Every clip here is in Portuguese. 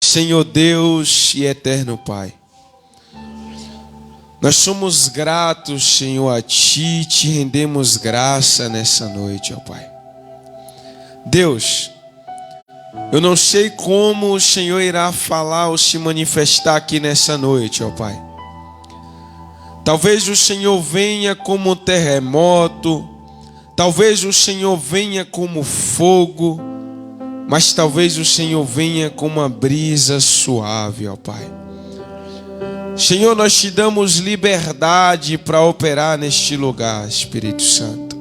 Senhor Deus e eterno Pai, nós somos gratos, Senhor, a Ti, te rendemos graça nessa noite, ó Pai. Deus, eu não sei como o Senhor irá falar ou se manifestar aqui nessa noite, ó Pai. Talvez o Senhor venha como um terremoto, talvez o Senhor venha como fogo, mas talvez o Senhor venha como uma brisa suave, ó Pai. Senhor, nós te damos liberdade para operar neste lugar, Espírito Santo.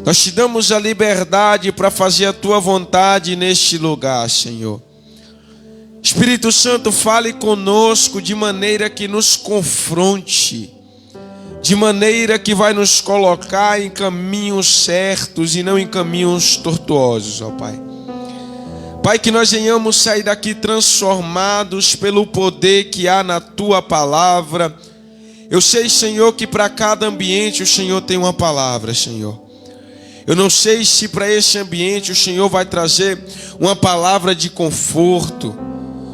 Nós te damos a liberdade para fazer a Tua vontade neste lugar, Senhor. Espírito Santo, fale conosco de maneira que nos confronte, de maneira que vai nos colocar em caminhos certos e não em caminhos tortuosos, ó Pai. Pai, que nós venhamos sair daqui transformados pelo poder que há na Tua palavra. Eu sei, Senhor, que para cada ambiente o Senhor tem uma palavra, Senhor. Eu não sei se para esse ambiente o Senhor vai trazer uma palavra de conforto,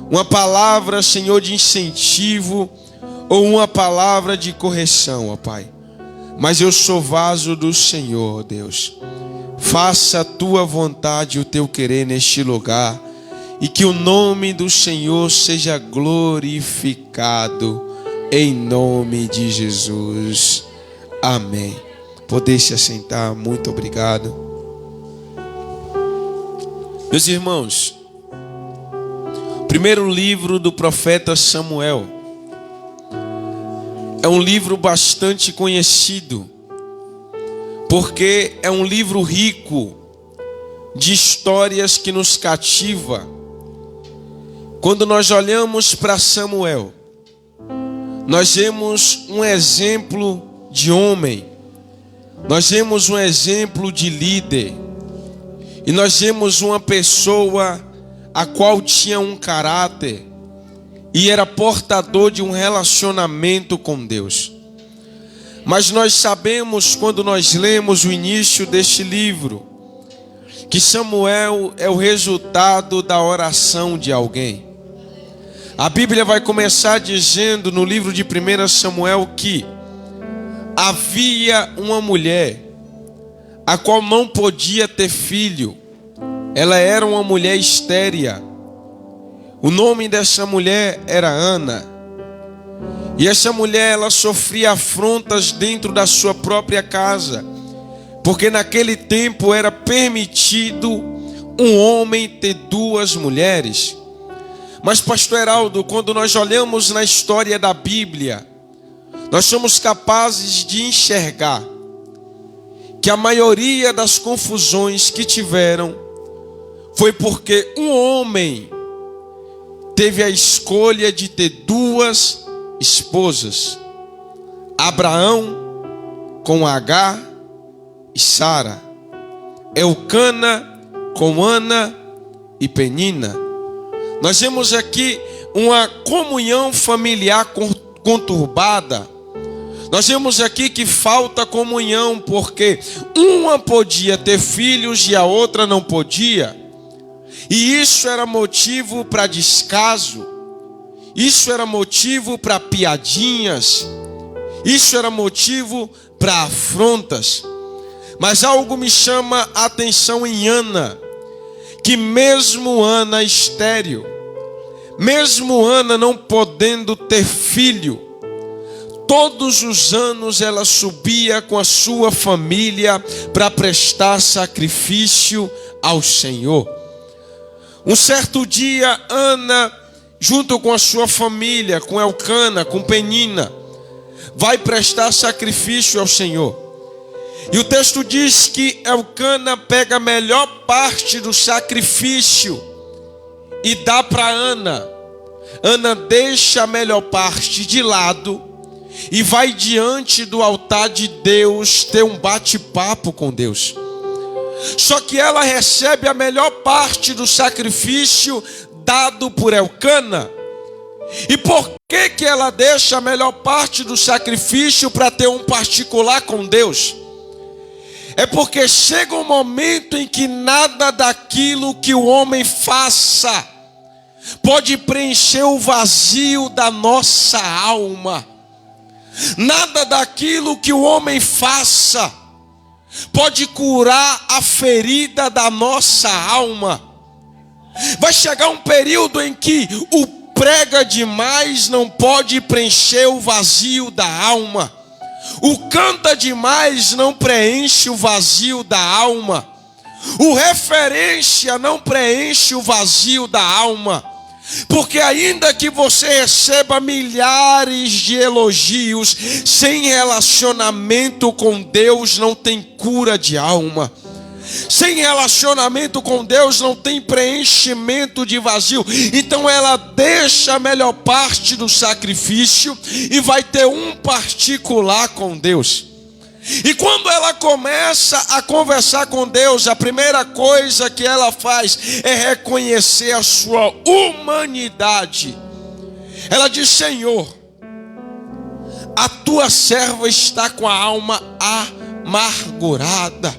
uma palavra, Senhor, de incentivo ou uma palavra de correção, ó Pai. Mas eu sou vaso do Senhor, Deus. Faça a Tua vontade e o Teu querer neste lugar, e que o nome do Senhor seja glorificado, em nome de Jesus. Amém. Poder se assentar, muito obrigado. Meus irmãos, primeiro livro do profeta Samuel é um livro bastante conhecido, porque é um livro rico de histórias que nos cativa. Quando nós olhamos para Samuel, nós vemos um exemplo de homem, nós vemos um exemplo de líder, e nós vemos uma pessoa a qual tinha um caráter e era portador de um relacionamento com Deus. Mas nós sabemos, quando nós lemos o início deste livro, que Samuel é o resultado da oração de alguém. A Bíblia vai começar dizendo no livro de 1 Samuel que havia uma mulher a qual não podia ter filho. Ela era uma mulher estéria. O nome dessa mulher era Ana. E essa mulher, ela sofria afrontas dentro da sua própria casa, porque naquele tempo era permitido um homem ter duas mulheres. Mas, pastor Heraldo, quando nós olhamos na história da Bíblia, nós somos capazes de enxergar que a maioria das confusões que tiveram foi porque um homem teve a escolha de ter duas esposas: Abraão com Agar e Sara, Elcana com Ana e Penina. Nós vemos aqui uma comunhão familiar conturbada. Nós vemos aqui que falta comunhão, porque uma podia ter filhos e a outra não podia. E isso era motivo para descaso. Isso era motivo para piadinhas. Isso era motivo para afrontas. Mas algo me chama a atenção em Ana, que mesmo Ana estéril, mesmo Ana não podendo ter filho, todos os anos ela subia com a sua família para prestar sacrifício ao Senhor. Um certo dia, Ana, junto com a sua família, com Elcana, com Penina, vai prestar sacrifício ao Senhor. E o texto diz que Elcana pega a melhor parte do sacrifício e dá para Ana. Ana deixa a melhor parte de lado e vai diante do altar de Deus ter um bate-papo com Deus. Só que ela recebe a melhor parte do sacrifício dado por Elcana. E por que ela deixa a melhor parte do sacrifício para ter um particular com Deus? É porque chega um momento em que nada daquilo que o homem faça pode preencher o vazio da nossa alma. Nada daquilo que o homem faça pode curar a ferida da nossa alma. Vai chegar um período em que o prega demais não pode preencher o vazio da alma. O canta demais não preenche o vazio da alma. O referência não preenche o vazio da alma. Porque ainda que você receba milhares de elogios, sem relacionamento com Deus não tem cura de alma. Sem relacionamento com Deus não tem preenchimento de vazio. Então ela deixa a melhor parte do sacrifício e vai ter um particular com Deus. E quando ela começa a conversar com Deus, a primeira coisa que ela faz é reconhecer a sua humanidade. Ela diz: Senhor, a tua serva está com a alma amargurada.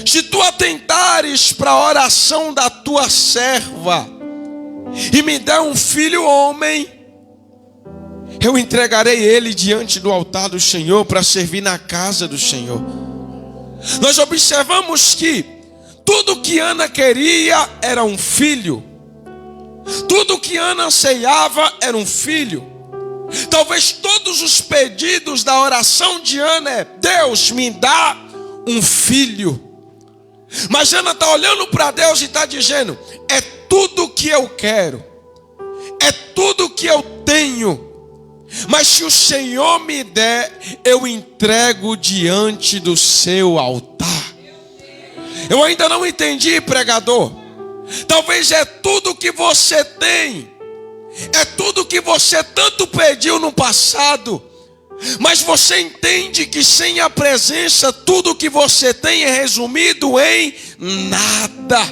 Se tu atentares para a oração da tua serva e me der um filho homem, eu entregarei ele diante do altar do Senhor para servir na casa do Senhor. Nós observamos que tudo que Ana queria era um filho. Tudo que Ana anseiava era um filho. Talvez todos os pedidos da oração de Ana é: Deus, me dá um filho. Mas Ana está olhando para Deus e está dizendo: é tudo que eu quero, é tudo que eu tenho. Mas se o Senhor me der, eu entrego diante do seu altar. Eu ainda não entendi, pregador. Talvez é tudo que você tem, é tudo que você tanto pediu no passado, mas você entende que sem a presença tudo que você tem é resumido em nada.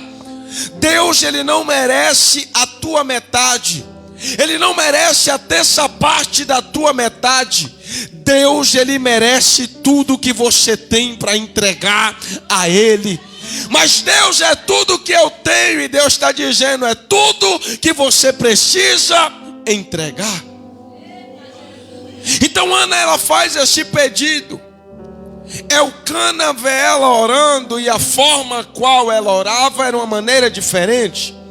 Deus, ele não merece a tua metade. Ele não merece a terça parte da tua metade. Deus, ele merece tudo que você tem para entregar a ele. Mas Deus, é tudo que eu tenho, e Deus está dizendo: é tudo que você precisa entregar. Então Ana, ela faz esse pedido. Elcana vê ela orando, e a forma qual ela orava era uma maneira diferente.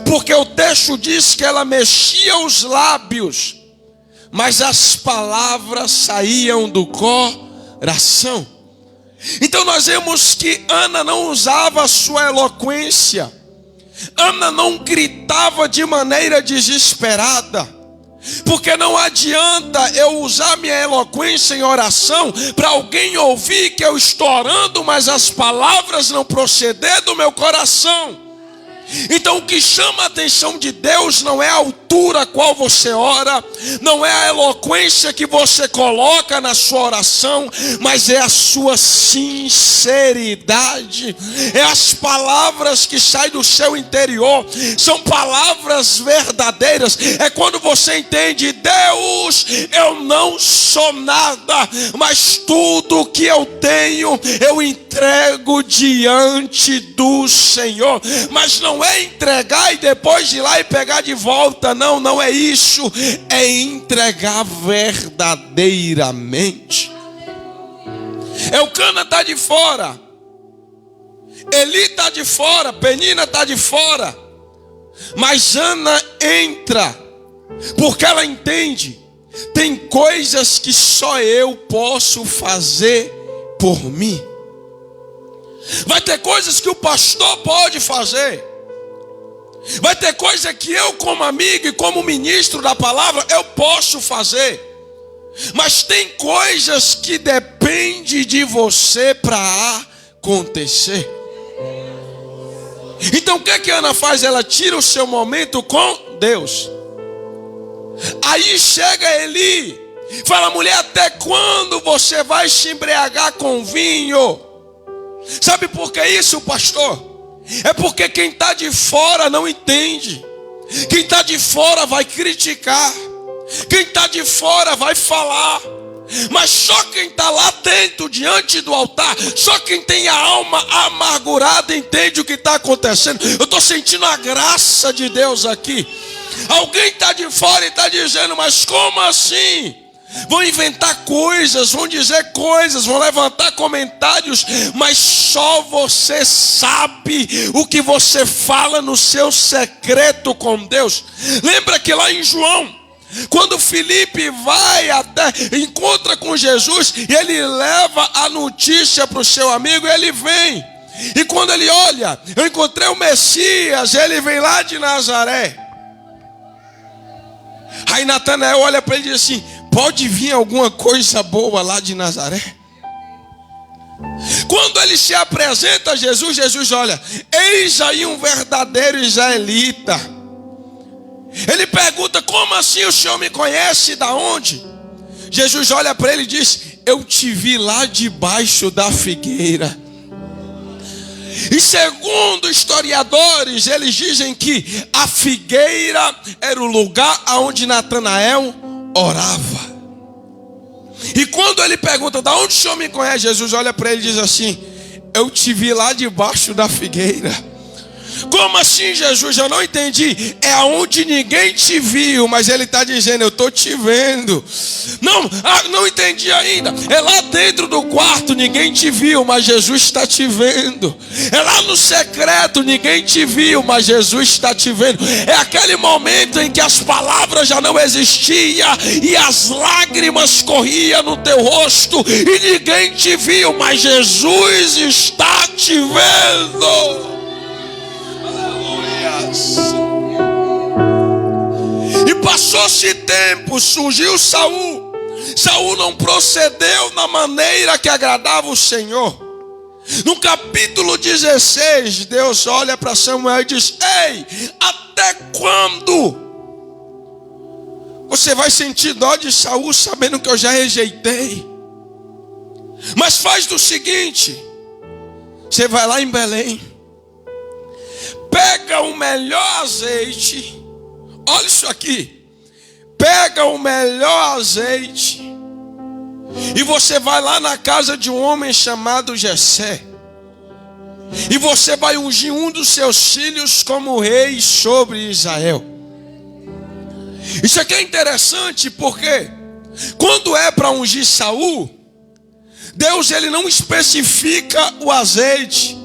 Porque o texto diz que ela mexia os lábios, mas as palavras saíam do coração. Então nós vemos que Ana não usava a sua eloquência. Ana não gritava de maneira desesperada. Porque não adianta eu usar minha eloquência em oração para alguém ouvir que eu estou orando, mas as palavras não proceder do meu coração. Então o que chama a atenção de Deus não é a altura a qual você ora, não é a eloquência que você coloca na sua oração, mas é a sua sinceridade, é as palavras que saem do seu interior, são palavras verdadeiras. É quando você entende: Deus, eu não sou nada, mas tudo que eu tenho eu entrego diante do Senhor. Mas não é entregar e depois ir lá e pegar de volta. Não é isso. É entregar verdadeiramente. Elcana está de fora, Eli está de fora, Penina está de fora, mas Ana entra, porque ela entende: tem coisas que só eu posso fazer por mim. Vai ter coisas que o pastor pode fazer. Vai ter coisa que eu, como amigo e como ministro da palavra, eu posso fazer. Mas tem coisas que dependem de você para acontecer. Então o que é que Ana faz? Ela tira o seu momento com Deus. Aí chega Eli, fala: mulher, até quando você vai se embriagar com vinho? Sabe por que isso, pastor? É porque quem está de fora não entende. Quem está de fora vai criticar. Quem está de fora vai falar. Mas só quem está lá dentro, diante do altar, só quem tem a alma amargurada entende o que está acontecendo. Eu estou sentindo a graça de Deus aqui. Alguém está de fora e está dizendo, mas como assim? Vão inventar coisas, vão dizer coisas, vão levantar comentários, mas só você sabe o que você fala no seu secreto com Deus. Lembra que lá em João, quando Filipe vai até, encontra com Jesus, e ele leva a notícia para o seu amigo, e ele vem. E quando ele olha, eu encontrei o Messias, ele vem lá de Nazaré. Aí Natanael olha para ele e diz assim, pode vir alguma coisa boa lá de Nazaré? Quando ele se apresenta a Jesus, Jesus olha, eis aí um verdadeiro israelita. Ele pergunta, como assim o senhor me conhece? Da onde? Jesus olha para ele e diz, eu te vi lá debaixo da figueira. E segundo historiadores, eles dizem que a figueira era o lugar onde Natanael orava. E quando ele pergunta, da onde o senhor me conhece? Jesus olha para ele e diz assim, eu te vi lá debaixo da figueira. Como assim, Jesus? Eu não entendi. É aonde ninguém te viu, mas ele está dizendo, eu estou te vendo. Não entendi ainda. É lá dentro do quarto, ninguém te viu, mas Jesus está te vendo. É lá no secreto, ninguém te viu, mas Jesus está te vendo. É aquele momento em que as palavras já não existiam e as lágrimas corriam no teu rosto e ninguém te viu, mas Jesus está te vendo. E passou-se tempo, surgiu Saul. Saul não procedeu na maneira que agradava o Senhor. No capítulo 16, Deus olha para Samuel e diz, ei, até quando você vai sentir dó de Saul sabendo que eu já rejeitei? Mas faz do seguinte, você vai lá em Belém, pega o melhor azeite, olha isso aqui, pega o melhor azeite, e você vai lá na casa de um homem chamado Jessé, e você vai ungir um dos seus filhos como rei sobre Israel. Isso aqui é interessante porque quando é para ungir Saul, Deus ele não especifica o azeite.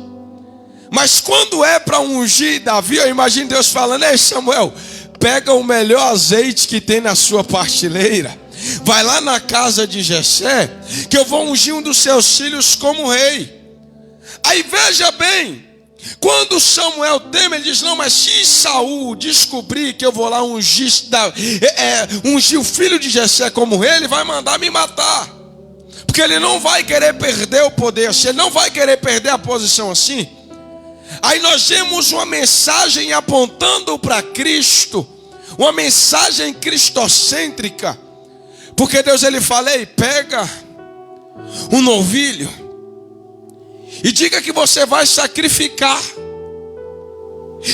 Mas quando é para ungir Davi, eu imagino Deus falando, ei Samuel, pega o melhor azeite que tem na sua partilheira, vai lá na casa de Jessé, que eu vou ungir um dos seus filhos como rei. Aí veja bem, quando Samuel teme, ele diz, não, mas se Saul descobrir que eu vou lá ungir o filho de Jessé como rei, ele vai mandar me matar. Porque ele não vai querer perder o poder assim, ele não vai querer perder a posição assim. Aí nós temos uma mensagem apontando para Cristo, uma mensagem cristocêntrica, porque Deus ele fala, ei, pega um novilho e diga que você vai sacrificar.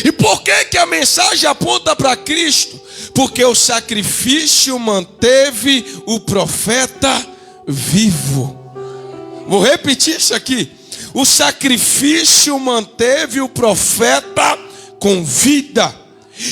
E por que a mensagem aponta para Cristo? Porque o sacrifício manteve o profeta vivo. Vou repetir isso aqui. O sacrifício manteve o profeta com vida.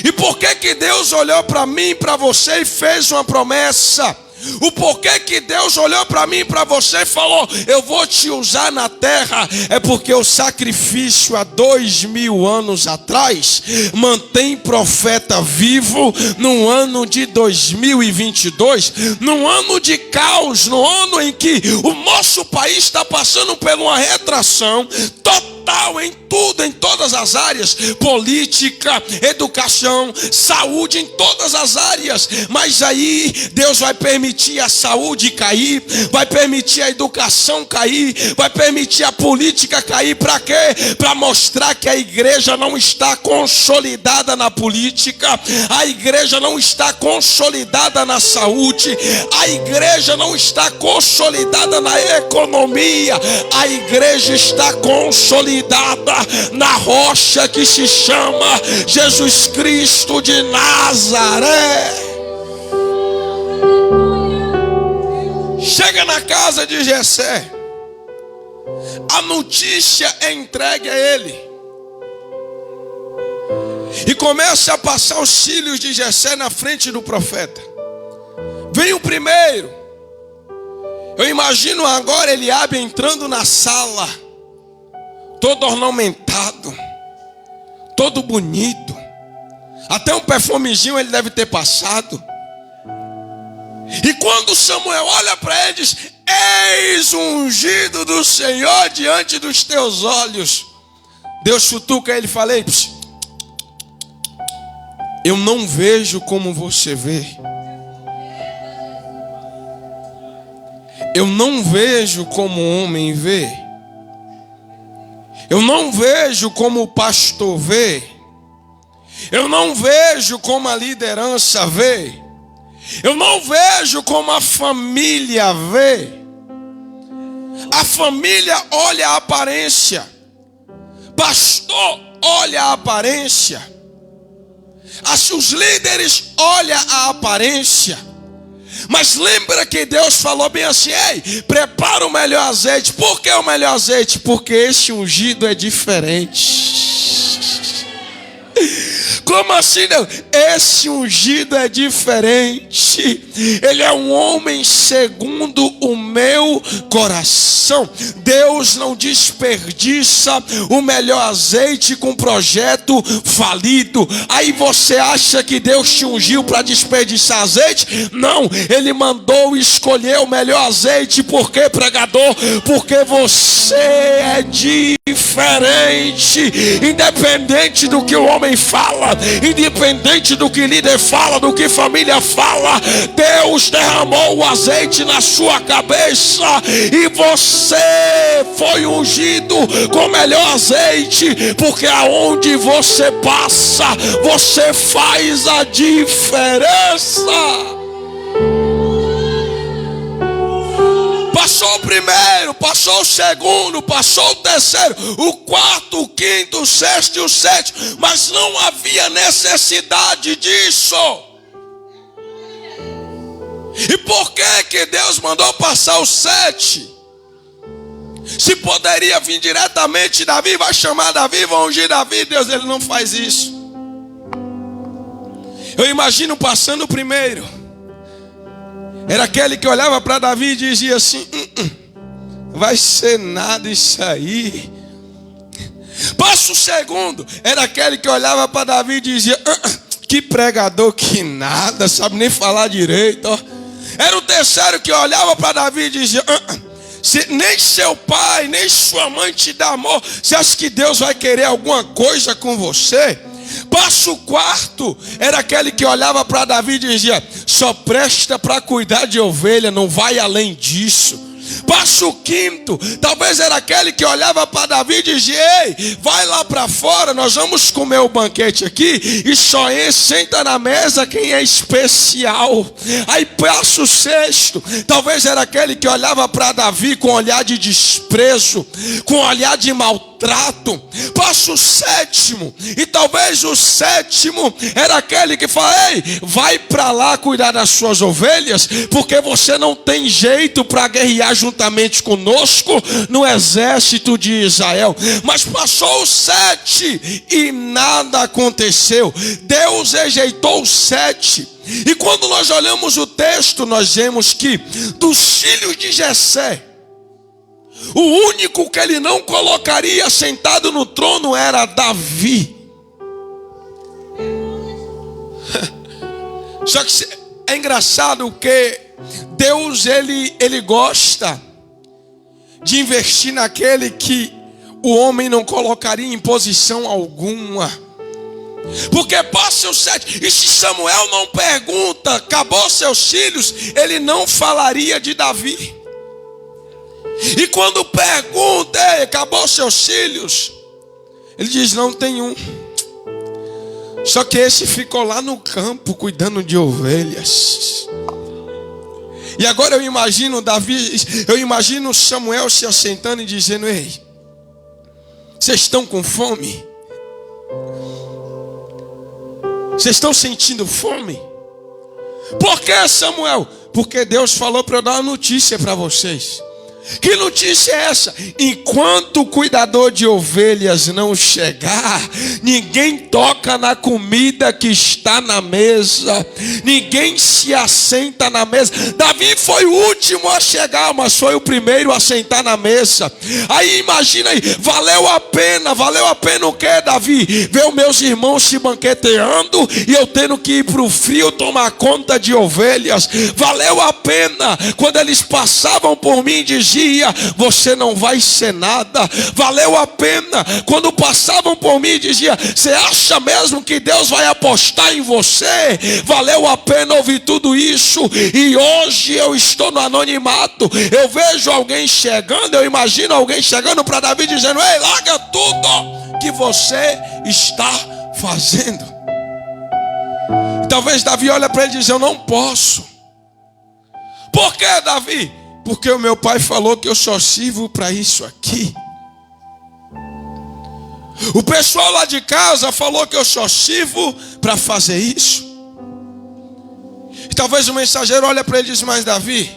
E por que Deus olhou para mim e para você e fez uma promessa? O porquê que Deus olhou para mim e para você e falou, eu vou te usar na terra, é porque o sacrifício há 2000 anos atrás mantém profeta vivo no ano de 2022, num ano de caos, no ano em que o nosso país está passando por uma retração total em tudo, em todas as áreas, política, educação, saúde, em todas as áreas. Mas aí Deus vai permitir a saúde cair, vai permitir a educação cair, vai permitir a política cair. Para quê? Para mostrar que a igreja não está consolidada na política, a igreja não está consolidada na saúde, a igreja não está consolidada na economia, a igreja está consolidada na rocha que se chama Jesus Cristo de Nazaré. Chega na casa de Jessé. A notícia é entregue a ele. E começa a passar os filhos de Jessé na frente do profeta. Vem o primeiro. Eu imagino agora Eliabe entrando na sala, todo ornamentado, todo bonito. Até um perfumezinho ele deve ter passado. E quando Samuel olha para ele, diz: eis o ungido do Senhor diante dos teus olhos. Deus chutuca ele e fala: eu não vejo como você vê. Eu não vejo como o homem vê. Eu não vejo como o pastor vê. Eu não vejo como a liderança vê. Eu não vejo como a família vê. A família olha a aparência. Pastor olha a aparência. Os líderes olham a aparência. Mas lembra que Deus falou bem assim: ei, prepara o melhor azeite. Por que o melhor azeite? Porque esse ungido é diferente. Como assim, Deus? Esse ungido é diferente. Ele é um homem segundo o meu coração. Deus não desperdiça o melhor azeite com projeto falido. Aí você acha que Deus te ungiu para desperdiçar azeite? Não, Ele mandou escolher o melhor azeite. Por quê, pregador? Porque você é diferente. Independente do que o homem fala, independente do que líder fala, do que família fala, Deus derramou o azeite na sua cabeça e você foi ungido com o melhor azeite, porque aonde você passa, você faz a diferença. Passou o primeiro, passou o segundo, passou o terceiro, o quarto, o quinto, o sexto e o sétimo, mas não havia necessidade disso. E por que Deus mandou passar os 7? Se poderia vir diretamente Davi, vai chamar Davi, vai ungir Davi. Deus, Ele não faz isso. Eu imagino passando o primeiro. Era aquele que olhava para Davi e dizia assim: vai ser nada isso aí. Passa o segundo. Era aquele que olhava para Davi e dizia: que pregador que nada, sabe nem falar direito. Era o terceiro que olhava para Davi e dizia: se nem seu pai, nem sua mãe te dá amor, você acha que Deus vai querer alguma coisa com você? Passa o quarto. Era aquele que olhava para Davi e dizia: só presta para cuidar de ovelha, não vai além disso. Passa o quinto. Talvez era aquele que olhava para Davi e dizia: ei, vai lá para fora, nós vamos comer o banquete aqui, e só senta na mesa quem é especial. Aí passa o sexto. Talvez era aquele que olhava para Davi com olhar de desprezo, com olhar de maltrato. Passa o sétimo. E talvez o sétimo era aquele que fala: ei, vai para lá cuidar das suas ovelhas, porque você não tem jeito para guerrear juntamente conosco no exército de Israel. Mas passou o 7 e nada aconteceu. Deus rejeitou o 7. E quando nós olhamos o texto, nós vemos que dos filhos de Jessé, o único que ele não colocaria sentado no trono era Davi. Só que é engraçado que Deus ele gosta de investir naquele que o homem não colocaria em posição alguma. Porque passa o 7. E se Samuel não pergunta, acabou seus filhos, ele não falaria de Davi. E quando pergunta, acabou seus filhos, ele diz: não, tem um. Só que esse ficou lá no campo cuidando de ovelhas. E agora eu imagino Davi, eu imagino Samuel se assentando e dizendo: ei, vocês estão com fome? Vocês estão sentindo fome? Por que, Samuel? Porque Deus falou para eu dar uma notícia para vocês. Que notícia é essa? Enquanto o cuidador de ovelhas não chegar, ninguém toca na comida que está na mesa, ninguém se assenta na mesa. Davi foi o último a chegar, mas foi o primeiro a sentar na mesa. Aí imagina aí, valeu a pena o que, Davi? Ver os meus irmãos se banqueteando e eu tendo que ir para o frio tomar conta de ovelhas. Valeu a pena quando eles passavam por mim e diziam: você não vai ser nada. Valeu a pena quando passavam por mim e diziam: você acha mesmo que Deus vai apostar em você? Valeu a pena ouvir tudo isso. E hoje eu estou no anonimato. Eu vejo alguém chegando, eu imagino alguém chegando para Davi dizendo: ei, larga tudo que você está fazendo. Talvez Davi olha para ele e diz: eu não posso. Por que, Davi? Porque o meu pai falou que eu só sirvo para isso aqui. O pessoal lá de casa falou que eu só sirvo para fazer isso. E talvez o mensageiro olhe para ele e diz: mas Davi,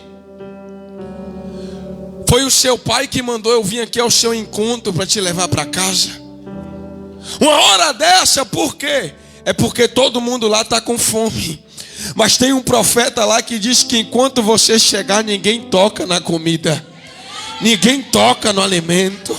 foi o seu pai que mandou eu vir aqui ao seu encontro para te levar para casa. Uma hora dessa, por quê? É porque todo mundo lá está com fome. Mas tem um profeta lá que diz que enquanto você chegar, ninguém toca na comida, ninguém toca no alimento,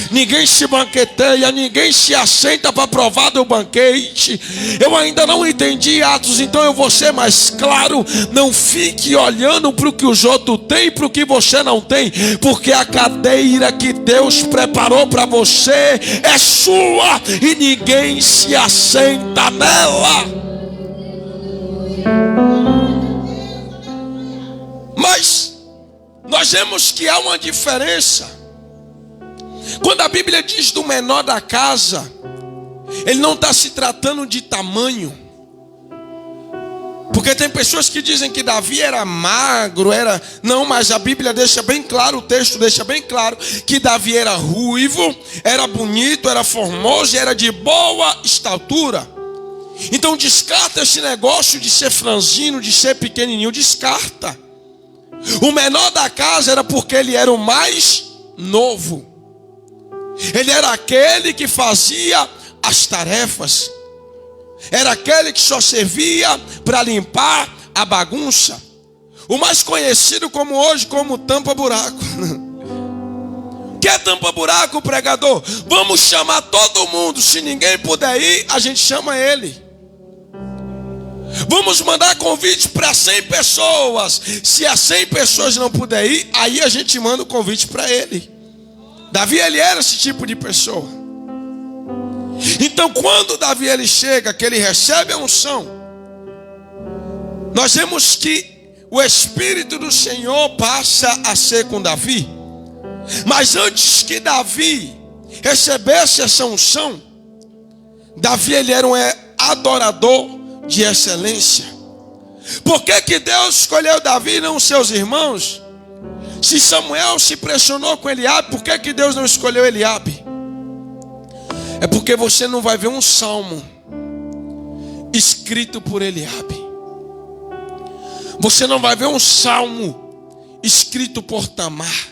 ninguém se banqueteia, ninguém se assenta para provar do banquete. Eu ainda não entendi Atos, então eu vou ser mais claro. Não fique olhando para o que os outros têm e para o que você não tem, porque a cadeira que Deus preparou para você é sua e ninguém se assenta nela. Mas nós vemos que há uma diferença. Quando a Bíblia diz do menor da casa, ele não está se tratando de tamanho. Porque tem pessoas que dizem que Davi era magro, não, mas a Bíblia deixa bem claro, o texto deixa bem claro que Davi era ruivo, era bonito, era formoso e era de boa estatura. Então descarta esse negócio de ser franzino, de ser pequenininho, descarta. O menor da casa era porque ele era o mais novo. Ele era aquele que fazia as tarefas. Era aquele que só servia para limpar a bagunça. O mais conhecido como hoje como tampa-buraco. O que é tampa-buraco, pregador? Vamos chamar todo mundo. Se ninguém puder ir, a gente chama ele. Vamos mandar convite para 100 pessoas. Se as 100 pessoas não puderem ir, aí a gente manda o convite para ele. Davi, ele era esse tipo de pessoa. Então quando Davi ele chega, que ele recebe a unção, nós vemos que o Espírito do Senhor passa a ser com Davi. Mas antes que Davi recebesse essa unção, Davi ele era um adorador de excelência. Por que Deus escolheu Davi e não seus irmãos? Se Samuel se impressionou com Eliabe, por que Deus não escolheu Eliabe? É porque você não vai ver um salmo escrito por Eliabe. Você não vai ver um salmo escrito por Tamar.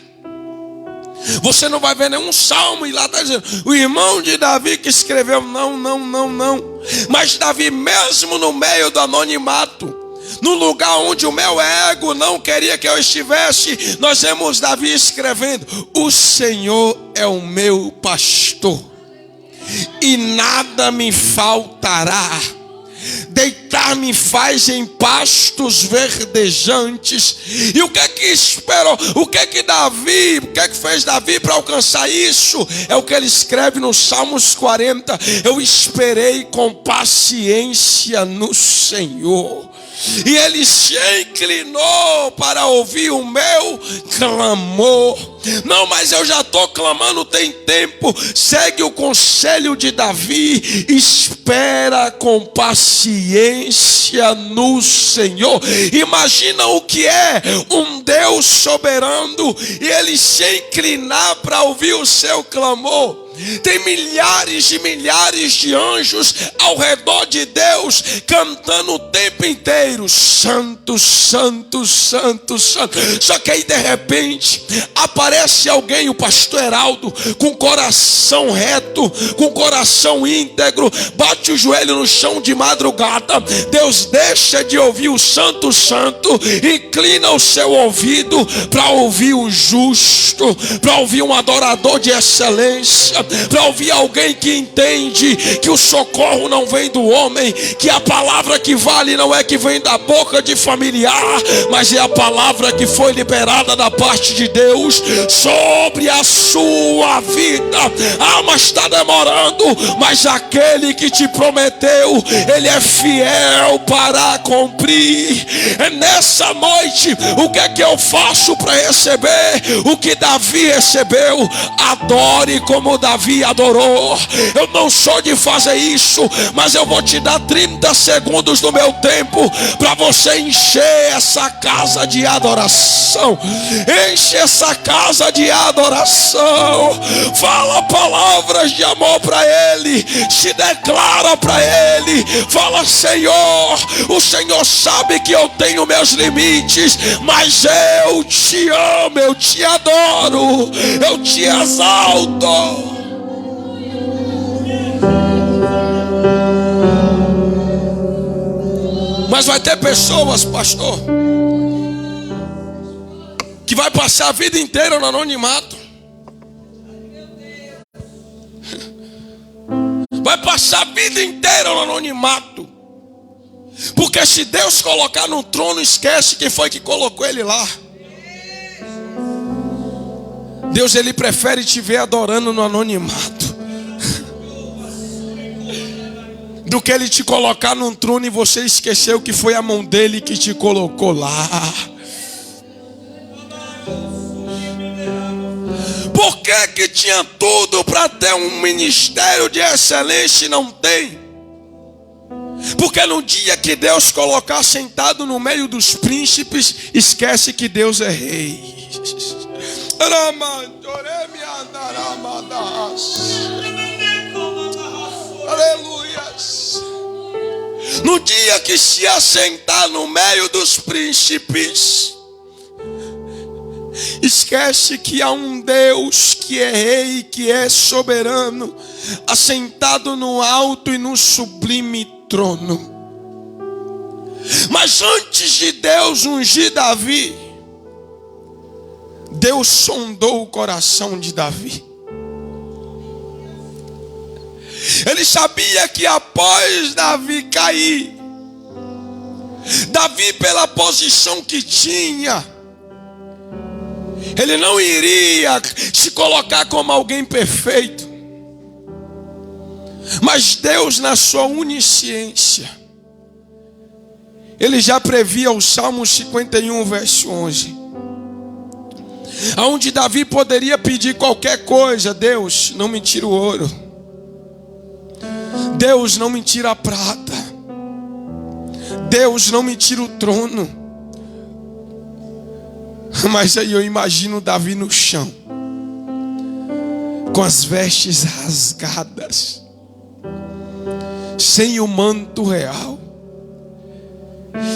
Você não vai ver nenhum salmo e lá está dizendo o irmão de Davi que escreveu. Não. Mas Davi, mesmo no meio do anonimato, no lugar onde o meu ego não queria que eu estivesse, nós vemos Davi escrevendo: o Senhor é o meu pastor e nada me faltará. Deitar-me faz em pastos verdejantes. E o que é que esperou? O que é que fez Davi para alcançar isso? É o que ele escreve no Salmos 40. Eu esperei com paciência no Senhor, e ele se inclinou para ouvir o meu clamor. Não, mas eu já estou clamando tem tempo. Segue o conselho de Davi: espera com paciência no Senhor. Imagina o que é um Deus soberano e ele se inclinar para ouvir o seu clamor. Tem milhares e milhares de anjos ao redor de Deus, cantando o tempo inteiro: santo, santo, santo, santo. Só que aí de repente aparece alguém, o pastor Heraldo, com coração reto, com coração íntegro, bate o joelho no chão de madrugada. Deus deixa de ouvir o santo, santo, inclina o seu ouvido para ouvir o justo, para ouvir um adorador de excelência, para ouvir alguém que entende que o socorro não vem do homem, que a palavra que vale não é que vem da boca de familiar, mas é a palavra que foi liberada da parte de Deus sobre a sua vida. Ah, mas está demorando, mas aquele que te prometeu, ele é fiel para cumprir. É nessa noite, o que é que eu faço para receber o que Davi recebeu? Adore como Davi adorou. Eu não sou de fazer isso, mas eu vou te dar 30 segundos do meu tempo para você encher essa casa de adoração. Enche essa casa de adoração. Fala palavras de amor para Ele, se declara para Ele. Fala: Senhor, o Senhor sabe que eu tenho meus limites, mas eu te amo, eu te adoro, eu te exalto. Mas vai ter pessoas, pastor, que vai passar a vida inteira no anonimato. Vai passar a vida inteira no anonimato. Porque se Deus colocar no trono, esquece quem foi que colocou ele lá. Deus, ele prefere te ver adorando no anonimato do que ele te colocar num trono e você esqueceu que foi a mão dele que te colocou lá. Por que tinha tudo para ter um ministério de excelência e não tem? Porque no dia que Deus colocar sentado no meio dos príncipes, esquece que Deus é rei. Aleluias. No dia que se assentar no meio dos príncipes, esquece que há um Deus que é rei, que é soberano, assentado no alto e no sublime trono. Mas antes de Deus ungir Davi, Deus sondou o coração de Davi. Ele sabia que após Davi cair, Davi, pela posição que tinha, ele não iria se colocar como alguém perfeito. Mas Deus, na sua onisciência, ele já previa o Salmo 51, verso 11, onde Davi poderia pedir qualquer coisa: Deus, não me tira o ouro, Deus, não me tira a prata, Deus, não me tira o trono. Mas aí eu imagino Davi no chão, com as vestes rasgadas, sem o manto real.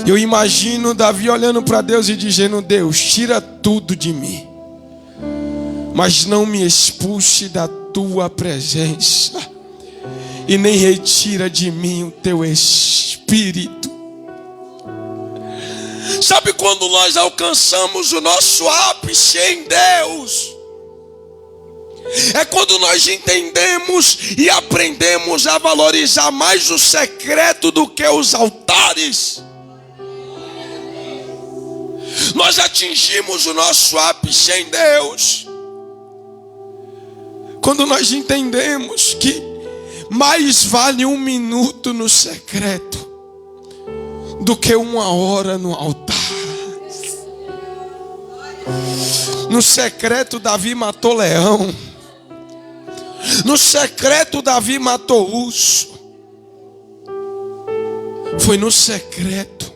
Eu imagino Davi olhando para Deus e dizendo: Deus, tira tudo de mim, mas não me expulse da tua presença, e nem retira de mim o teu espírito. Sabe quando nós alcançamos o nosso ápice em Deus? É quando nós entendemos e aprendemos a valorizar mais o secreto do que os altares. Nós atingimos o nosso ápice em Deus quando nós entendemos que mais vale 1 minuto no secreto do que 1 hora no altar. No secreto Davi matou leão, no secreto Davi matou urso. Foi no secreto.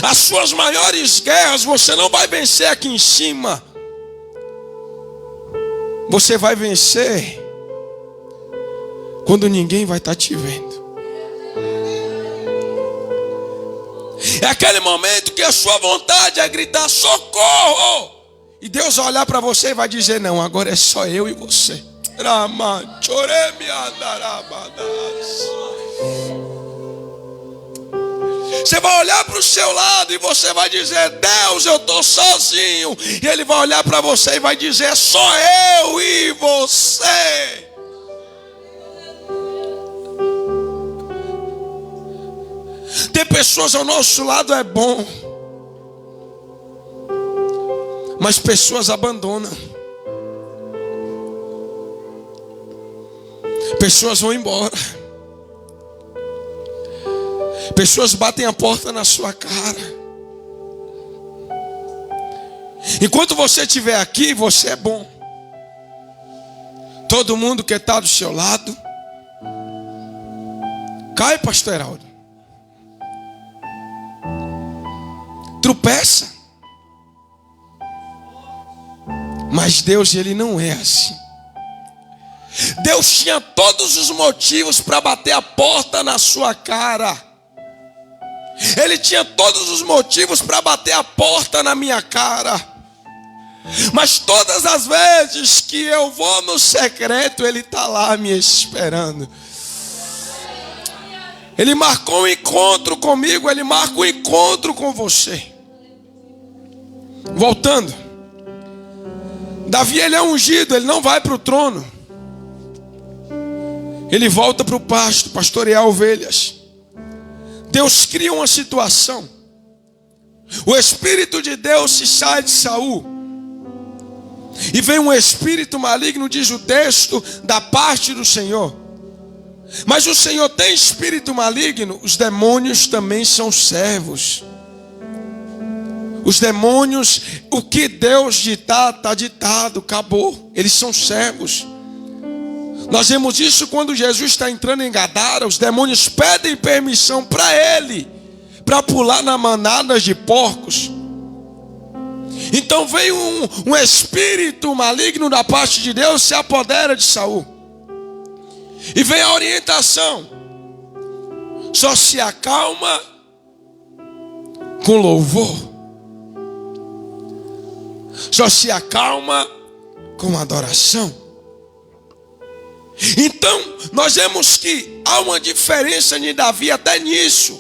As suas maiores guerras você não vai vencer aqui em cima, Você vai vencer quando ninguém vai estar te vendo. É aquele momento que a sua vontade é gritar socorro. E Deus vai olhar para você e vai dizer: não, agora é só eu e você. Você vai olhar para o seu lado e você vai dizer: Deus, eu estou sozinho. E Ele vai olhar para você e vai dizer: é só eu e você. Ter pessoas ao nosso lado é bom, mas pessoas abandonam. Pessoas vão embora. Pessoas batem a porta na sua cara. Enquanto você estiver aqui, você é bom. Todo mundo que está do seu lado cai, pastor Heraldo. Tropeça. Mas Deus, Ele não é assim. Deus tinha todos os motivos para bater a porta na sua cara. Ele tinha todos os motivos para bater a porta na minha cara. Mas todas as vezes que eu vou no secreto, Ele está lá me esperando. Ele marcou um encontro comigo, Ele marca um encontro com você. Voltando, Davi, ele é ungido, ele não vai para o trono. Ele volta para o pasto, pastorear ovelhas. Deus cria uma situação. O Espírito de Deus se sai de Saul. E vem um espírito maligno, diz o texto, da parte do Senhor. Mas o Senhor tem espírito maligno, os demônios também são servos. Os demônios, o que Deus ditar, está ditado, acabou. Eles são servos. Nós vemos isso quando Jesus está entrando em Gadara. Os demônios pedem permissão para Ele, para pular na manada de porcos. Então vem um espírito maligno da parte de Deus, se apodera de Saul. E vem a orientação: só se acalma com louvor. Só se acalma com adoração. Então, nós vemos que há uma diferença de Davi até nisso.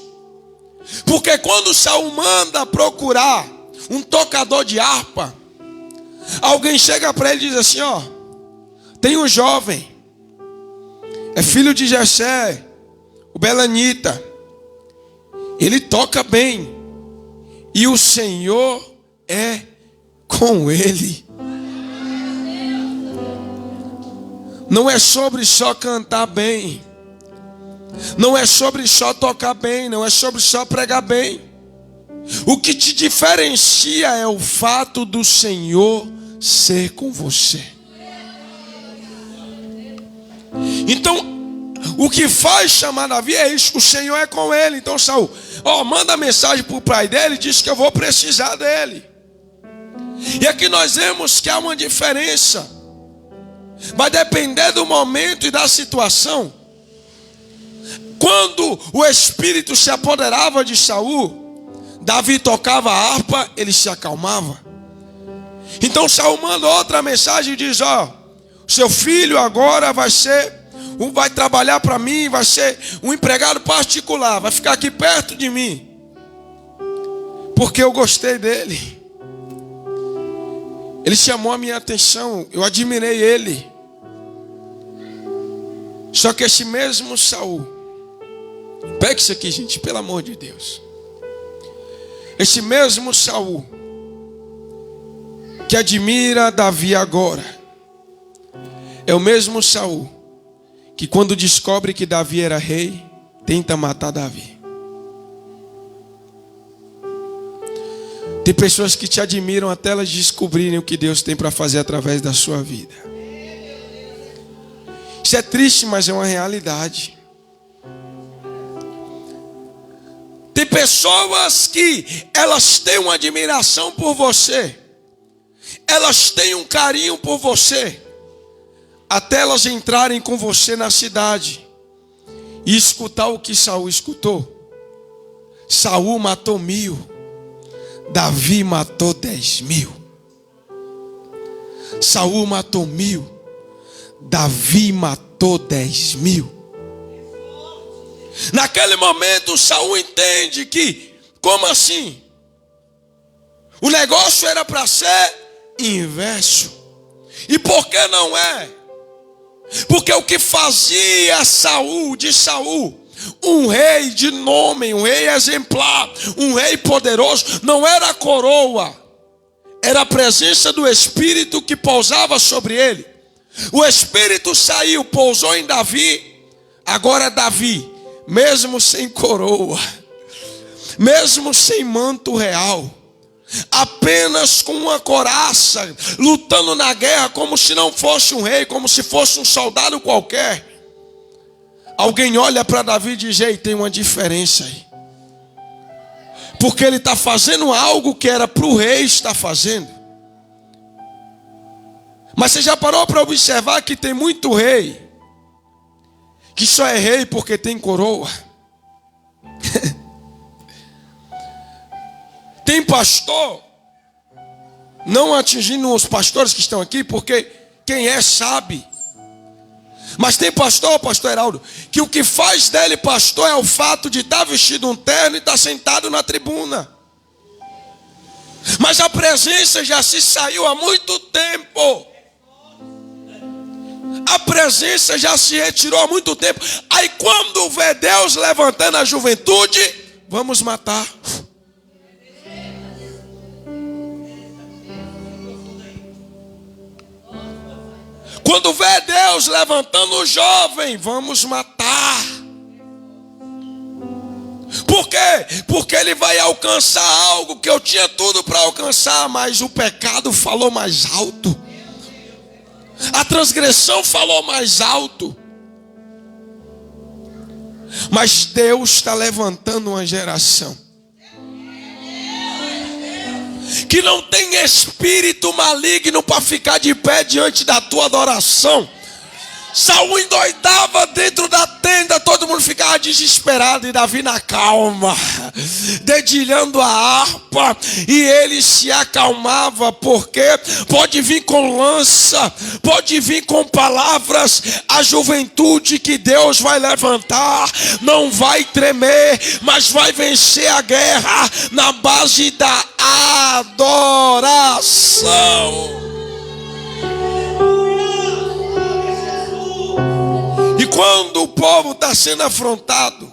Porque quando Saul manda procurar um tocador de harpa, alguém chega para ele e diz assim: ó, tem um jovem, é filho de Jessé, o belanita, ele toca bem, e o Senhor é com ele. Não é sobre só cantar bem, não é sobre só tocar bem, não é sobre só pregar bem. O que te diferencia é o fato do Senhor ser com você. Então, o que faz chamar Davi é isso: o Senhor é com ele. Então Saul, manda mensagem para o pai dele, diz que eu vou precisar dele. E aqui nós vemos que há uma diferença. Vai depender do momento e da situação. Quando o espírito se apoderava de Saul, Davi tocava a harpa, ele se acalmava. Então Saul manda outra mensagem e diz: seu filho agora vai trabalhar para mim, vai ser um empregado particular, vai ficar aqui perto de mim, porque eu gostei dele. Ele chamou a minha atenção, eu admirei ele. Só que esse mesmo Saul, pega isso aqui, gente, pelo amor de Deus. Esse mesmo Saul que admira Davi agora, é o mesmo Saul que quando descobre que Davi era rei, tenta matar Davi. Tem pessoas que te admiram até elas descobrirem o que Deus tem para fazer através da sua vida. Isso é triste, mas é uma realidade. Tem pessoas que elas têm uma admiração por você, elas têm um carinho por você, até elas entrarem com você na cidade e escutar o que Saul escutou. Saul matou 1000, Davi matou 10.000. Saul matou 1000, Davi matou 10.000. Naquele momento Saul entende que, como assim? O negócio era para ser inverso. E por que não é? Porque o que fazia Saul, de Saul, um rei de nome, um rei exemplar, um rei poderoso, não era a coroa, era a presença do Espírito que pousava sobre ele. O Espírito saiu, pousou em Davi. Agora Davi, mesmo sem coroa, mesmo sem manto real, apenas com uma couraça, lutando na guerra como se não fosse um rei, como se fosse um soldado qualquer. Alguém olha para Davi e diz: ei, tem uma diferença aí. Porque ele está fazendo algo que era para o rei estar fazendo. Mas você já parou para observar que tem muito rei que só é rei porque tem coroa? Tem pastor, não atingindo os pastores que estão aqui, porque quem é sabe. Mas tem pastor Heraldo, que o que faz dele pastor é o fato de estar vestido um terno e estar sentado na tribuna. Mas a presença já se saiu há muito tempo. A presença já se retirou há muito tempo. Aí quando vê Deus levantando a juventude, vamos matar. Quando vê Deus levantando o jovem, vamos matar. Por quê? Porque ele vai alcançar algo que eu tinha tudo para alcançar, mas o pecado falou mais alto. A transgressão falou mais alto. Mas Deus está levantando uma geração que não tem espírito maligno para ficar de pé diante da tua adoração. Saul endoidava dentro da tenda, todo mundo ficava desesperado, e Davi na calma, dedilhando a harpa, e ele se acalmava, porque pode vir com lança, pode vir com palavras, a juventude que Deus vai levantar não vai tremer, mas vai vencer a guerra na base da adoração. E quando o povo está sendo afrontado,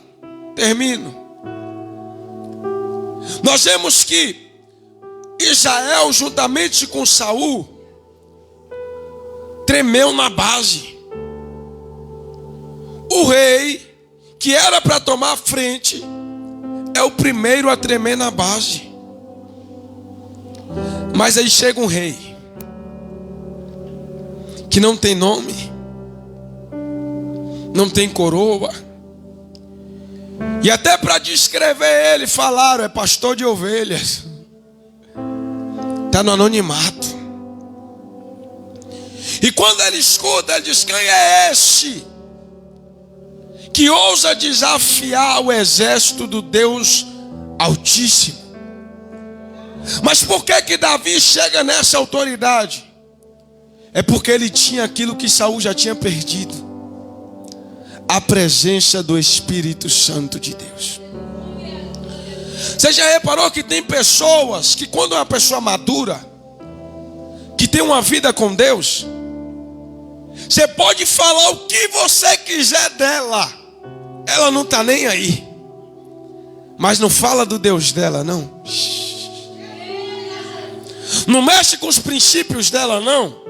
termino, nós vemos que Israel, juntamente com Saul, tremeu na base. O rei, que era para tomar frente, é o primeiro a tremer na base. Mas aí chega um rei que não tem nome, não tem coroa, e até para descrever ele falaram: é pastor de ovelhas, está no anonimato. E quando ele escuta, ele diz: quem é esse que ousa desafiar o exército do Deus Altíssimo? Mas por que Davi chega nessa autoridade? É porque ele tinha aquilo que Saul já tinha perdido: a presença do Espírito Santo de Deus. Você já reparou que tem pessoas que, quando é uma pessoa madura, que tem uma vida com Deus, você pode falar o que você quiser dela, ela não está nem aí. Mas não fala do Deus dela, não. Não mexe com os princípios dela, não.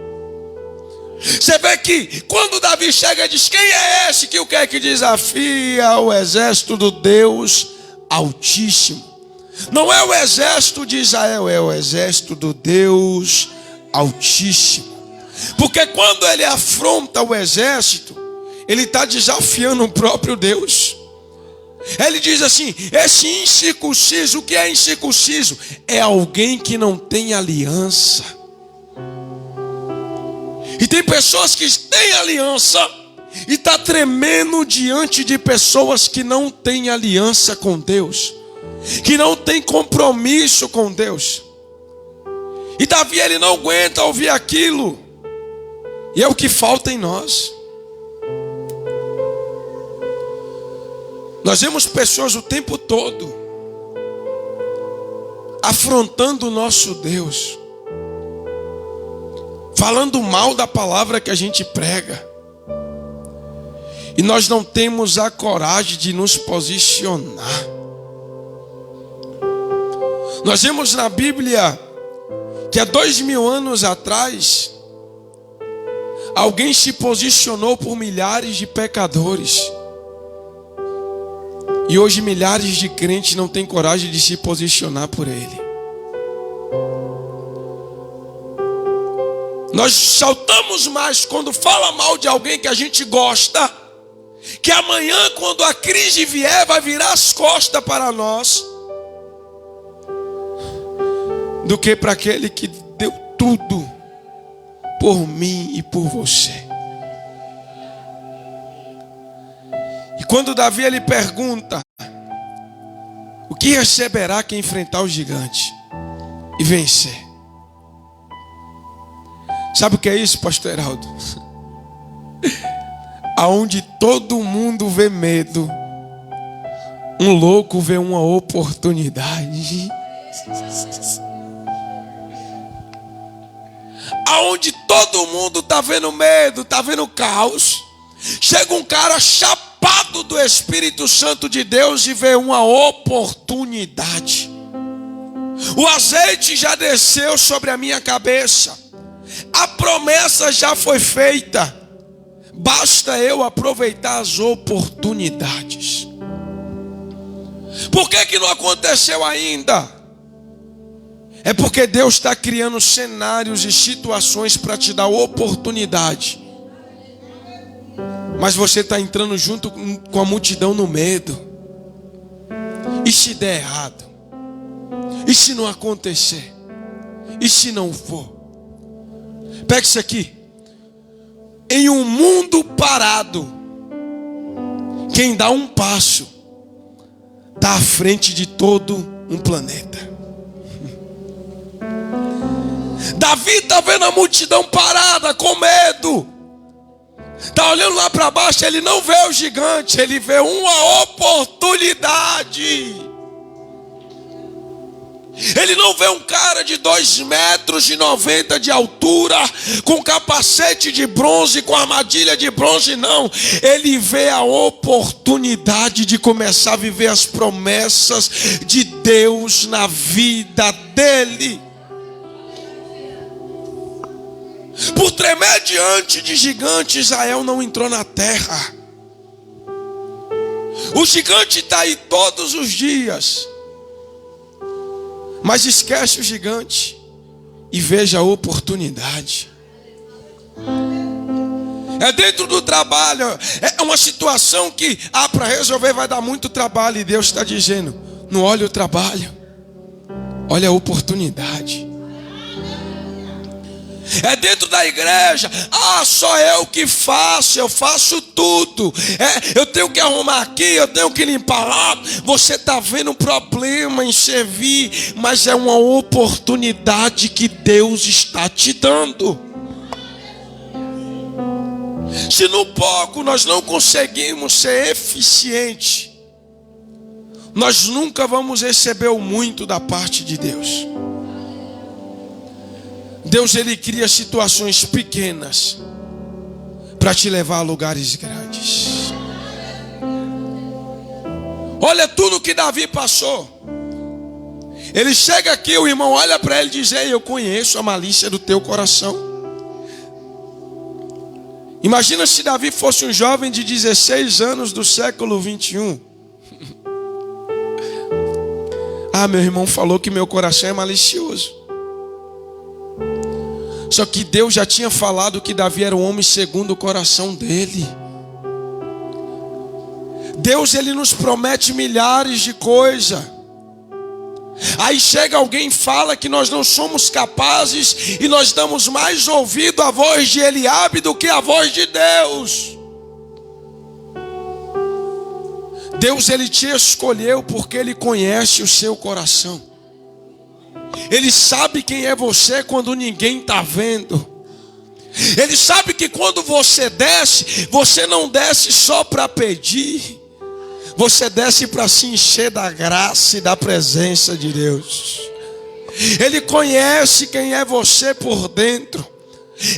Você vê que quando Davi chega e diz: quem é esse que o quer que desafia o exército do Deus Altíssimo? Não é o exército de Israel, é o exército do Deus Altíssimo. Porque quando ele afronta o exército, ele está desafiando o próprio Deus. Ele diz assim: esse incircunciso, o que é incircunciso? É alguém que não tem aliança. E tem pessoas que têm aliança e está tremendo diante de pessoas que não têm aliança com Deus, que não têm compromisso com Deus. E Davi, ele não aguenta ouvir aquilo. E é o que falta em nós. Nós vemos pessoas o tempo todo afrontando o nosso Deus, falando mal da palavra que a gente prega. E nós não temos a coragem de nos posicionar. Nós vemos na Bíblia que há 2000 anos atrás, alguém se posicionou por milhares de pecadores. E hoje milhares de crentes não têm coragem de se posicionar por ele. Nós saltamos mais quando fala mal de alguém que a gente gosta, que amanhã, quando a crise vier, vai virar as costas para nós, do que para aquele que deu tudo por mim e por você. E quando Davi ele pergunta: o que receberá quem enfrentar o gigante e vencer? Sabe o que é isso, pastor Heraldo? Aonde todo mundo vê medo, um louco vê uma oportunidade. Aonde todo mundo está vendo medo, está vendo caos, chega um cara chapado do Espírito Santo de Deus e vê uma oportunidade. O azeite já desceu sobre a minha cabeça, a promessa já foi feita, basta eu aproveitar as oportunidades. Por que não aconteceu ainda? É porque Deus está criando cenários e situações para te dar oportunidade. Mas você está entrando junto com a multidão no medo. E se der errado? E se não acontecer? E se não for? Pega isso aqui. Em um mundo parado, quem dá um passo está à frente de todo um planeta. Davi está vendo a multidão parada com medo, está olhando lá para baixo, ele não vê o gigante, ele vê uma oportunidade. Ele não vê um cara de 2,90 metros de altura, com capacete de bronze, com armadilha de bronze, não. Ele vê a oportunidade de começar a viver as promessas de Deus na vida dele. Por tremer diante de gigante, Israel não entrou na terra. O gigante está aí todos os dias, mas esquece o gigante e veja a oportunidade. É dentro do trabalho, é uma situação que para resolver vai dar muito trabalho, e Deus está dizendo: não olha o trabalho, olha a oportunidade. É dentro da igreja, só eu que faço, eu faço tudo. Eu tenho que arrumar aqui, eu tenho que limpar lá. Você está vendo um problema em servir, mas é uma oportunidade que Deus está te dando. Se no pouco nós não conseguimos ser eficientes, nós nunca vamos receber o muito da parte de Deus. Deus, ele cria situações pequenas para te levar a lugares grandes. Olha tudo que Davi passou. Ele chega aqui, o irmão olha para ele e diz: ei, eu conheço a malícia do teu coração. Imagina se Davi fosse um jovem de 16 anos do século 21. Meu irmão falou que meu coração é malicioso. Só que Deus já tinha falado que Davi era um homem segundo o coração dele. Deus, ele nos promete milhares de coisas, Aí chega alguém e fala que nós não somos capazes e nós damos mais ouvido à voz de Eliabe do que à voz de Deus. Deus, ele te escolheu porque ele conhece o seu coração. Ele sabe quem é você quando ninguém está vendo. Ele sabe que quando você desce, você não desce só para pedir. Você desce para se encher da graça e da presença de Deus. Ele conhece quem é você por dentro.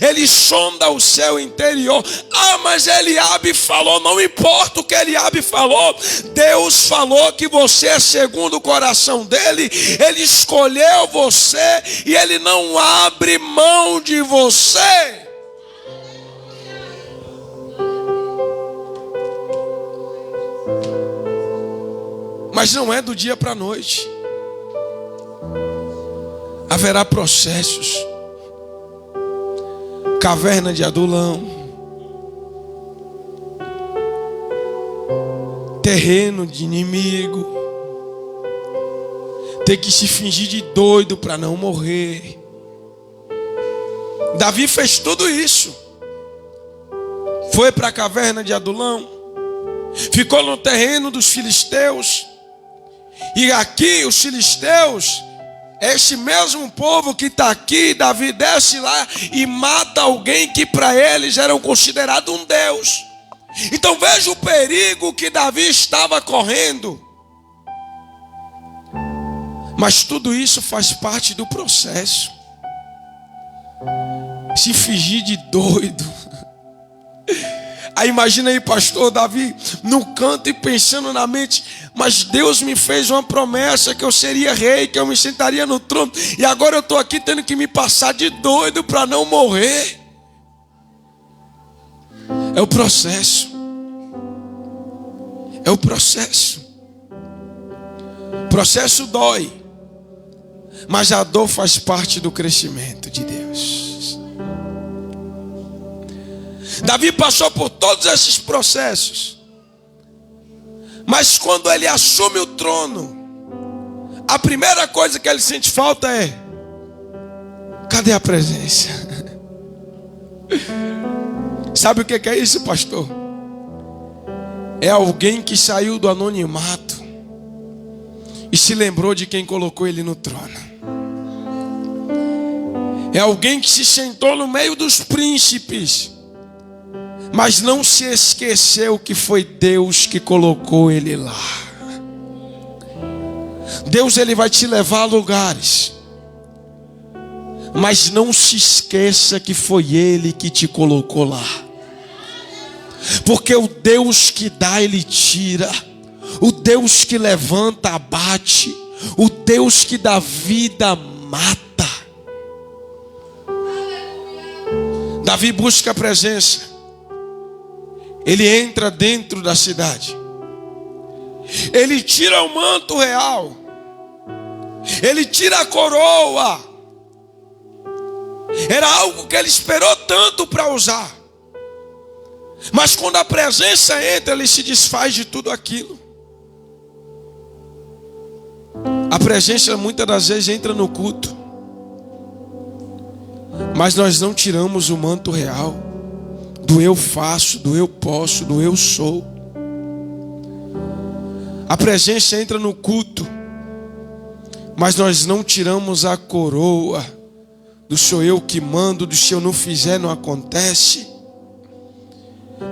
Ele sonda o seu interior. Ah, mas Eliabe falou. Não importa o que Eliabe falou. Deus falou que você é segundo o coração dele. Ele escolheu você e ele não abre mão de você. Mas não é do dia para a noite. Haverá processos. Caverna de Adulão. Terreno de inimigo. Ter que se fingir de doido para não morrer. Davi fez tudo isso. Foi para a caverna de Adulão. Ficou no terreno dos filisteus. E aqui os filisteus, este mesmo povo que está aqui, Davi desce lá e mata alguém que para eles eram considerado um Deus. Então veja o perigo que Davi estava correndo. Mas tudo isso faz parte do processo. Se fingir de doido. Aí imagina aí, pastor Davi no canto e pensando na mente: mas Deus me fez uma promessa que eu seria rei, que eu me sentaria no trono, e agora eu estou aqui tendo que me passar de doido para não morrer. É o processo. É o processo. O processo dói, mas a dor faz parte do crescimento de Deus. Davi passou por todos esses processos. Mas quando ele assume o trono, a primeira coisa que ele sente falta é: cadê a presença? Sabe o que é isso, pastor? É alguém que saiu do anonimato e se lembrou de quem colocou ele no trono. É alguém que se sentou no meio dos príncipes, mas não se esqueceu que foi Deus que colocou ele lá. Deus, ele vai te levar a lugares, mas não se esqueça que foi Ele que te colocou lá. Porque o Deus que dá, Ele tira. O Deus que levanta, abate. O Deus que dá vida, mata. Davi busca a presença. Ele entra dentro da cidade. Ele tira o manto real. Ele tira a coroa. Era algo que ele esperou tanto para usar. Mas quando a presença entra, ele se desfaz de tudo aquilo. A presença muitas das vezes entra no culto, mas nós não tiramos o manto real do eu faço, do eu posso, do eu sou. A presença entra no culto, mas nós não tiramos a coroa do sou eu que mando, do se eu não fizer não acontece.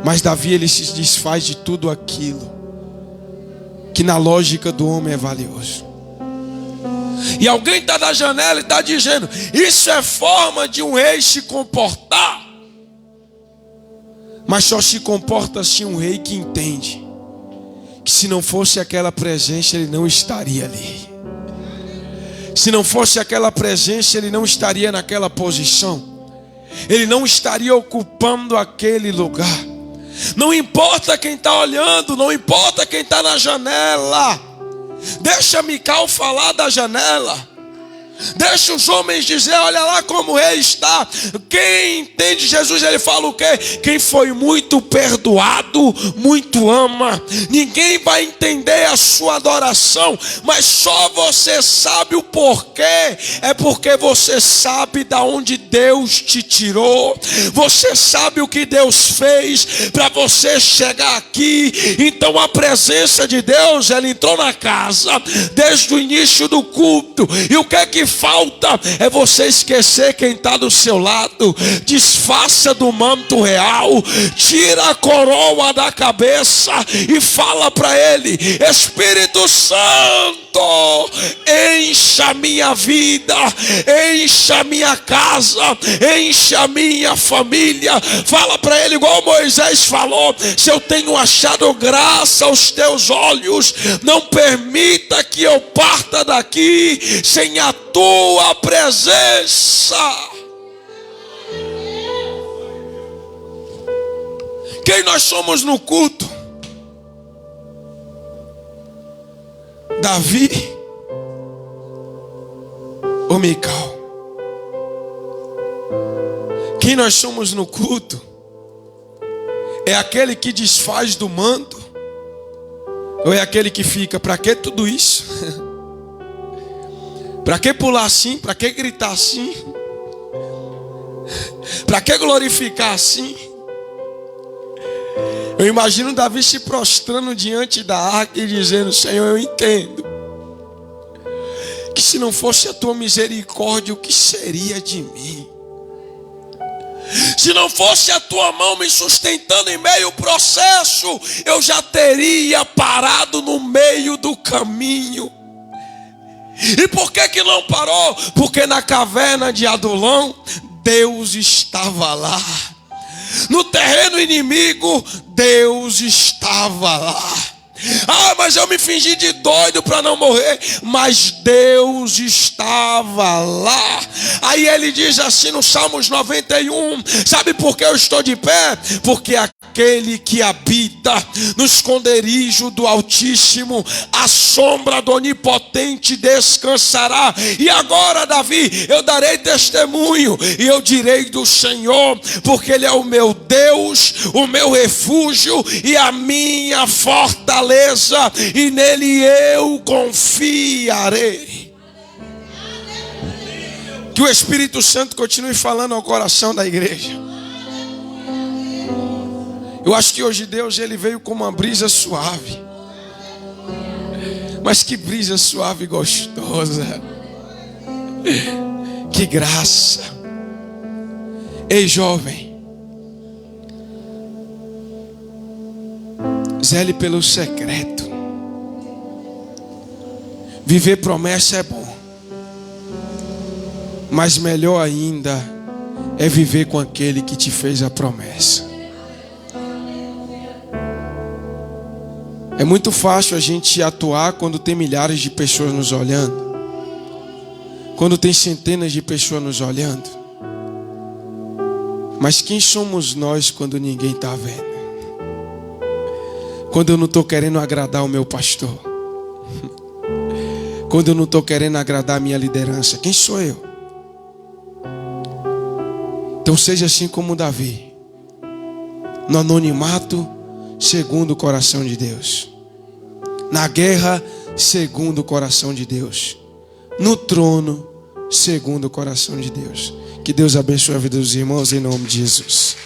Mas Davi, ele se desfaz de tudo aquilo que na lógica do homem é valioso. E alguém está da janela e está dizendo: isso é forma de um rei se comportar. Mas só se comporta assim um rei que entende que se não fosse aquela presença, ele não estaria ali. Se não fosse aquela presença, ele não estaria naquela posição. Ele não estaria ocupando aquele lugar. Não importa quem está olhando, não importa quem está na janela. Deixa Mical falar da janela. Deixa os homens dizer: olha lá como o rei está. Quem entende Jesus, ele fala o quê? Quem foi muito muito perdoado, muito ama. Ninguém vai entender a sua adoração, mas só você sabe o porquê. É porque você sabe da onde Deus te tirou. Você sabe o que Deus fez para você chegar aqui. Então a presença de Deus, ela entrou na casa desde o início do culto. E o que é que falta? É você esquecer quem está do seu lado. Desfaça do manto real, tira a coroa da cabeça e fala para ele: Espírito Santo, encha a minha vida, encha a minha casa, encha a minha família. Fala para ele igual Moisés falou: se eu tenho achado graça aos teus olhos, não permita que eu parta daqui sem a tua presença. Quem nós somos no culto? Davi ou Mical? Quem nós somos no culto? É aquele que desfaz do manto? Ou é aquele que fica? Para que tudo isso? Para que pular assim? Para que gritar assim? Para que glorificar assim? Eu imagino Davi se prostrando diante da arca e dizendo: Senhor, eu entendo que se não fosse a tua misericórdia, o que seria de mim? Se não fosse a tua mão me sustentando em meio ao processo, eu já teria parado no meio do caminho. E por que não parou? Porque na caverna de Adulão, Deus estava lá. No terreno inimigo, Deus estava lá. Ah, mas eu me fingi de doido para não morrer. Mas Deus estava lá. Aí ele diz assim no Salmos 91: sabe por que eu estou de pé? Porque aquele que habita no esconderijo do Altíssimo, a sombra do Onipotente descansará. E agora, Davi, eu darei testemunho e eu direi do Senhor, porque Ele é o meu Deus, o meu refúgio e a minha fortaleza, e nele eu confiarei. Que o Espírito Santo continue falando ao coração da igreja. Eu acho que hoje Deus, ele veio com uma brisa suave. Mas que brisa suave e gostosa. Que graça. Ei, jovem, zele pelo secreto. Viver promessa é bom, mas melhor ainda é viver com aquele que te fez a promessa. É muito fácil a gente atuar quando tem milhares de pessoas nos olhando, quando tem centenas de pessoas nos olhando. Mas quem somos nós quando ninguém está vendo? Quando eu não estou querendo agradar o meu pastor, quando eu não estou querendo agradar a minha liderança, quem sou eu? Então seja assim como Davi, no anonimato, segundo o coração de Deus, na guerra, segundo o coração de Deus, no trono, segundo o coração de Deus. Que Deus abençoe a vida dos irmãos em nome de Jesus.